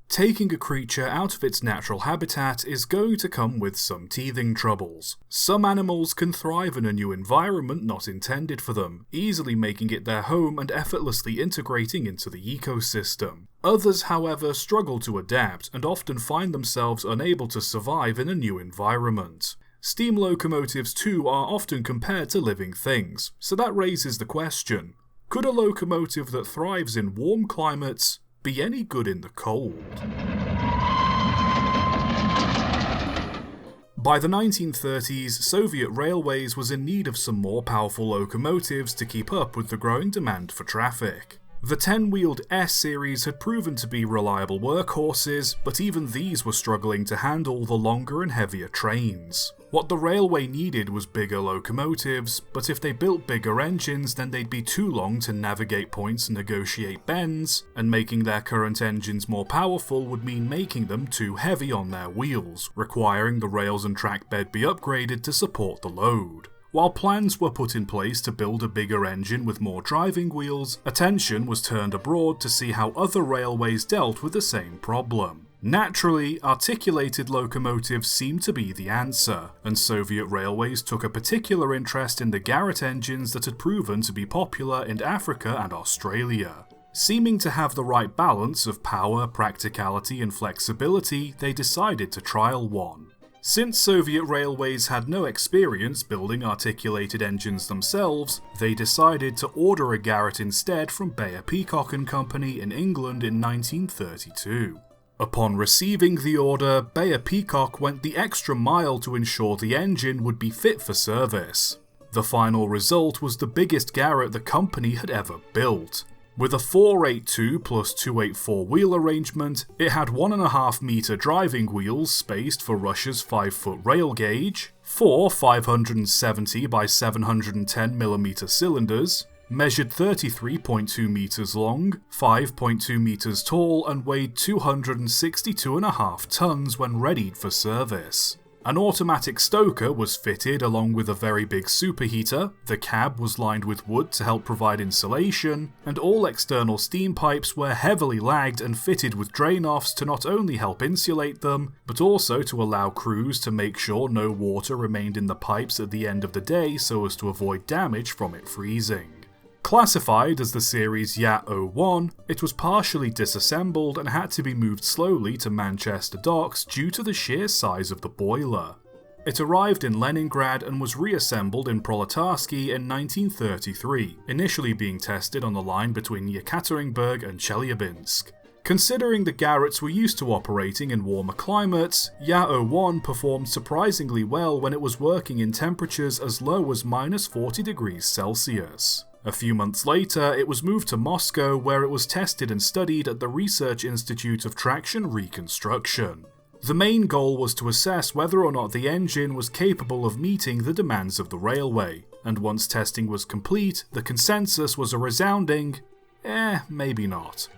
Taking a creature out of its natural habitat is going to come with some teething troubles. Some animals can thrive in a new environment not intended for them, easily making it their home and effortlessly integrating into the ecosystem. Others, however, struggle to adapt and often find themselves unable to survive in a new environment. Steam locomotives too are often compared to living things, so that raises the question, could a locomotive that thrives in warm climates be any good in the cold? By the 1930s, Soviet Railways was in need of some more powerful locomotives to keep up with the growing demand for traffic. The 10-wheeled S-series had proven to be reliable workhorses, but even these were struggling to handle the longer and heavier trains. What the railway needed was bigger locomotives, but if they built bigger engines then they'd be too long to navigate points and negotiate bends, and making their current engines more powerful would mean making them too heavy on their wheels, requiring the rails and track bed be upgraded to support the load. While plans were put in place to build a bigger engine with more driving wheels, attention was turned abroad to see how other railways dealt with the same problem. Naturally, articulated locomotives seemed to be the answer, and Soviet railways took a particular interest in the Garrett engines that had proven to be popular in Africa and Australia. Seeming to have the right balance of power, practicality and flexibility, they decided to trial one. Since Soviet railways had no experience building articulated engines themselves, they decided to order a Garrett instead from Bayer Peacock and Company in England in 1932. Upon receiving the order, Bayer Peacock went the extra mile to ensure the engine would be fit for service. The final result was the biggest Garrett the company had ever built. With a 482 plus 284 wheel arrangement, it had 1.5 metre driving wheels spaced for Russia's 5-foot rail gauge, 4 570 by 710mm cylinders, measured 33.2 metres long, 5.2 metres tall and weighed 262.5 tonnes when readied for service. An automatic stoker was fitted along with a very big superheater, the cab was lined with wood to help provide insulation, and all external steam pipes were heavily lagged and fitted with drain-offs to not only help insulate them, but also to allow crews to make sure no water remained in the pipes at the end of the day so as to avoid damage from it freezing. Classified as the series Ya-01, it was partially disassembled and had to be moved slowly to Manchester docks due to the sheer size of the boiler. It arrived in Leningrad and was reassembled in Proletarsky in 1933, initially being tested on the line between Yekaterinburg and Chelyabinsk. Considering the Garretts were used to operating in warmer climates, Ya-01 performed surprisingly well when it was working in temperatures as low as -40 degrees Celsius. A few months later, it was moved to Moscow where it was tested and studied at the Research Institute of Traction Reconstruction. The main goal was to assess whether or not the engine was capable of meeting the demands of the railway, and once testing was complete, the consensus was a resounding, maybe not.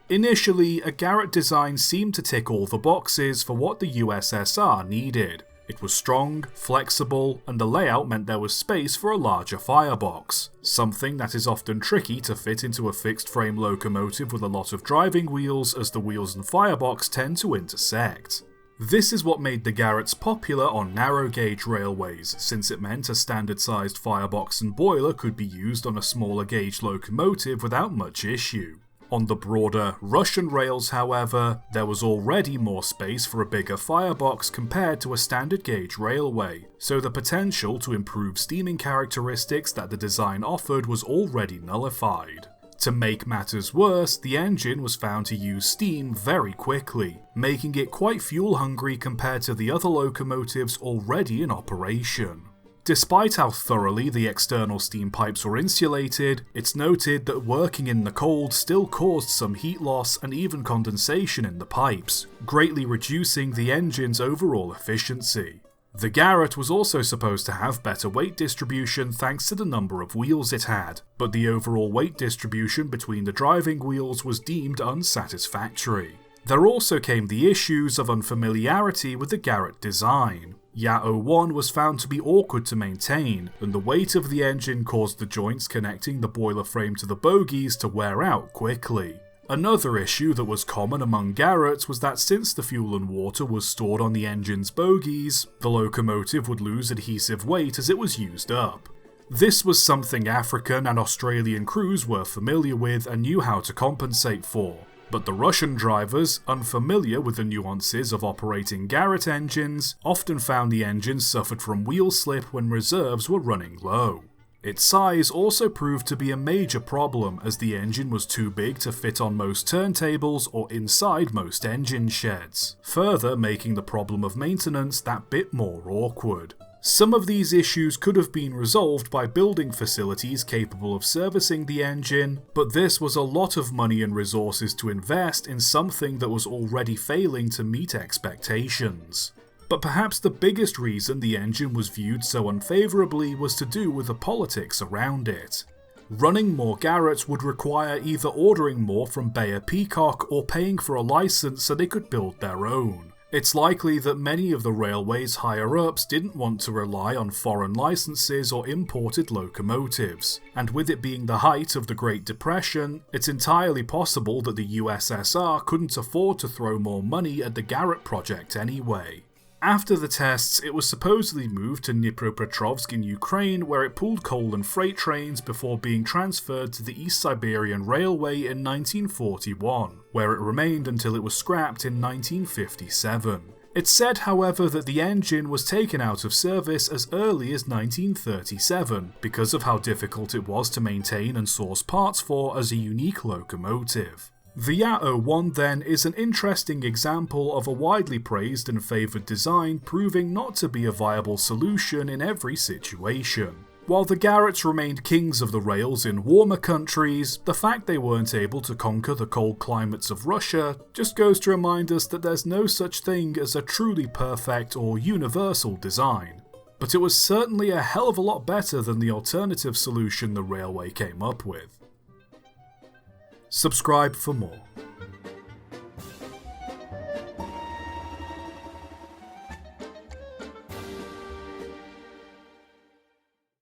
Initially, a Garrett design seemed to tick all the boxes for what the USSR needed. It was strong, flexible, and the layout meant there was space for a larger firebox, something that is often tricky to fit into a fixed-frame locomotive with a lot of driving wheels as the wheels and firebox tend to intersect. This is what made the Garretts popular on narrow-gauge railways, since it meant a standard-sized firebox and boiler could be used on a smaller-gauge locomotive without much issue. On the broader Russian rails, however, there was already more space for a bigger firebox compared to a standard gauge railway, so the potential to improve steaming characteristics that the design offered was already nullified. To make matters worse, the engine was found to use steam very quickly, making it quite fuel-hungry compared to the other locomotives already in operation. Despite how thoroughly the external steam pipes were insulated, it's noted that working in the cold still caused some heat loss and even condensation in the pipes, greatly reducing the engine's overall efficiency. The Garrett was also supposed to have better weight distribution thanks to the number of wheels it had, but the overall weight distribution between the driving wheels was deemed unsatisfactory. There also came the issues of unfamiliarity with the Garrett design. Ya-01 was found to be awkward to maintain, and the weight of the engine caused the joints connecting the boiler frame to the bogies to wear out quickly. Another issue that was common among Garratt was that since the fuel and water was stored on the engine's bogies, the locomotive would lose adhesive weight as it was used up. This was something African and Australian crews were familiar with and knew how to compensate for, but the Russian drivers, unfamiliar with the nuances of operating Garratt engines, often found the engine suffered from wheel slip when reserves were running low. Its size also proved to be a major problem as the engine was too big to fit on most turntables or inside most engine sheds, further making the problem of maintenance that bit more awkward. Some of these issues could have been resolved by building facilities capable of servicing the engine, but this was a lot of money and resources to invest in something that was already failing to meet expectations. But perhaps the biggest reason the engine was viewed so unfavourably was to do with the politics around it. Running more Garratt would require either ordering more from Bayer Peacock or paying for a licence so they could build their own. It's likely that many of the railway's higher-ups didn't want to rely on foreign licenses or imported locomotives, and with it being the height of the Great Depression, it's entirely possible that the USSR couldn't afford to throw more money at the Garratt project anyway. After the tests, it was supposedly moved to Dnipropetrovsk in Ukraine, where it pulled coal and freight trains before being transferred to the East Siberian Railway in 1941, where it remained until it was scrapped in 1957. It's said, however, that the engine was taken out of service as early as 1937 because of how difficult it was to maintain and source parts for as a unique locomotive. The Ya-01 then is an interesting example of a widely praised and favoured design proving not to be a viable solution in every situation. While the Garratts remained kings of the rails in warmer countries, the fact they weren't able to conquer the cold climates of Russia just goes to remind us that there's no such thing as a truly perfect or universal design. But it was certainly a hell of a lot better than the alternative solution the railway came up with. Subscribe for more.